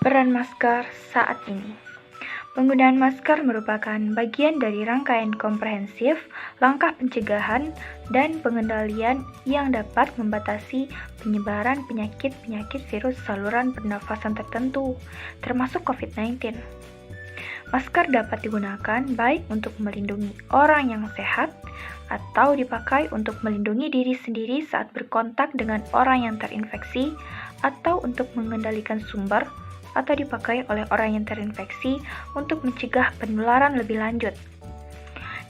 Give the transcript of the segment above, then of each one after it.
Peran masker saat ini. Penggunaan masker merupakan bagian dari rangkaian komprehensif langkah pencegahan dan pengendalian yang dapat membatasi penyebaran penyakit-penyakit virus saluran pernafasan tertentu, termasuk COVID-19. Masker dapat digunakan baik untuk melindungi orang yang sehat atau dipakai untuk melindungi diri sendiri saat berkontak dengan orang yang terinfeksi atau untuk mengendalikan sumber atau dipakai oleh orang yang terinfeksi untuk mencegah penularan lebih lanjut.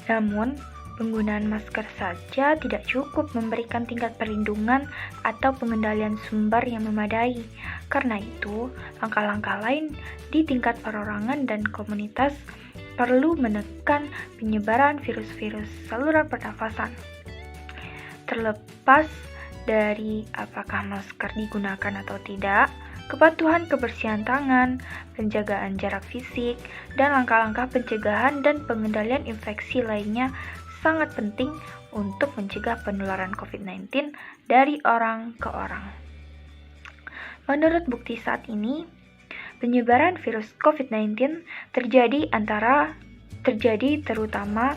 Namun, penggunaan masker saja tidak cukup memberikan tingkat perlindungan atau pengendalian sumber yang memadai. Karena itu, langkah-langkah lain di tingkat perorangan dan komunitas perlu menekan penyebaran virus-virus saluran pernafasan. Terlepas dari apakah masker digunakan atau tidak, kepatuhan kebersihan tangan, penjagaan jarak fisik, dan langkah-langkah pencegahan dan pengendalian infeksi lainnya sangat penting untuk mencegah penularan COVID-19 dari orang ke orang. Menurut bukti saat ini, penyebaran virus COVID-19 terjadi terutama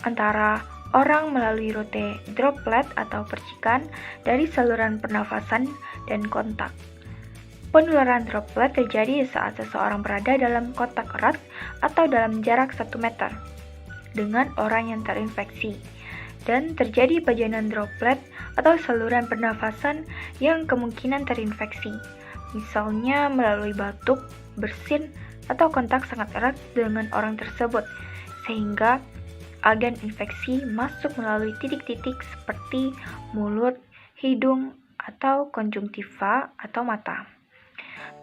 antara orang melalui rute droplet atau percikan dari saluran pernafasan dan kontak. Penularan droplet terjadi saat seseorang berada dalam kontak erat atau dalam jarak 1 meter dengan orang yang terinfeksi, dan terjadi pajanan droplet atau saluran pernafasan yang kemungkinan terinfeksi, misalnya melalui batuk, bersin, atau kontak sangat erat dengan orang tersebut, sehingga agen infeksi masuk melalui titik-titik seperti mulut, hidung, atau konjungtiva atau mata.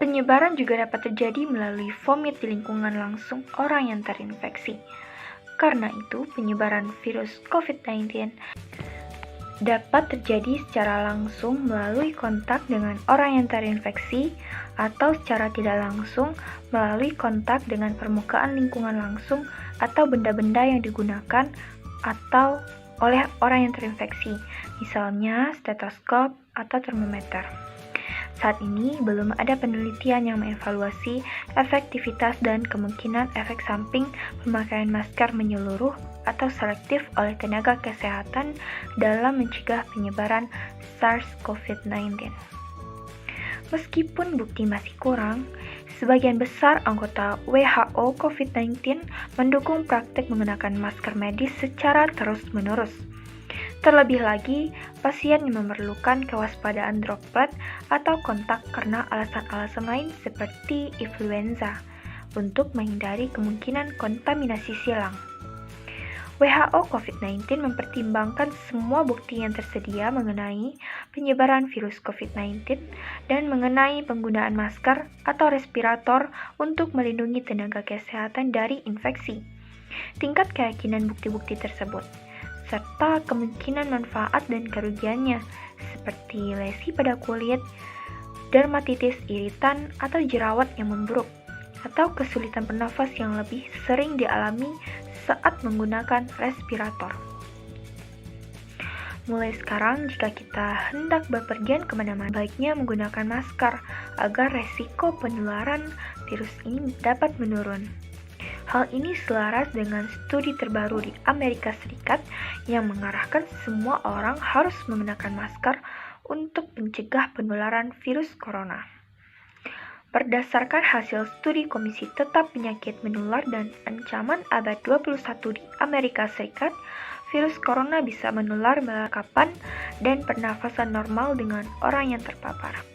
Penyebaran juga dapat terjadi melalui vomit di lingkungan langsung orang yang terinfeksi. Karena itu, penyebaran virus COVID-19 dapat terjadi secara langsung melalui kontak dengan orang yang terinfeksi atau secara tidak langsung melalui kontak dengan permukaan lingkungan langsung atau benda-benda yang digunakan atau oleh orang yang terinfeksi, misalnya stetoskop atau termometer. Saat ini, belum ada penelitian yang mengevaluasi efektivitas dan kemungkinan efek samping pemakaian masker menyeluruh atau selektif oleh tenaga kesehatan dalam mencegah penyebaran SARS-CoV-19. Meskipun bukti masih kurang, sebagian besar anggota WHO COVID-19 mendukung praktik menggunakan masker medis secara terus-menerus. Terlebih lagi, pasien yang memerlukan kewaspadaan droplet atau kontak karena alasan-alasan lain seperti influenza untuk menghindari kemungkinan kontaminasi silang. WHO COVID-19 mempertimbangkan semua bukti yang tersedia mengenai penyebaran virus COVID-19 dan mengenai penggunaan masker atau respirator untuk melindungi tenaga kesehatan dari infeksi. Tingkat keyakinan bukti-bukti tersebut serta kemungkinan manfaat dan kerugiannya, seperti lesi pada kulit, dermatitis iritan atau jerawat yang memburuk, atau kesulitan bernafas yang lebih sering dialami saat menggunakan respirator. Mulai sekarang, jika kita hendak bepergian kemana-mana, baiknya menggunakan masker agar resiko penularan virus ini dapat menurun. Hal ini selaras dengan studi terbaru di Amerika Serikat yang mengarahkan semua orang harus menggunakan masker untuk mencegah penularan virus corona. Berdasarkan hasil studi Komisi Tetap Penyakit Menular dan Ancaman Abad 21 di Amerika Serikat, virus corona bisa menular melalui kapan dan pernafasan normal dengan orang yang terpapar.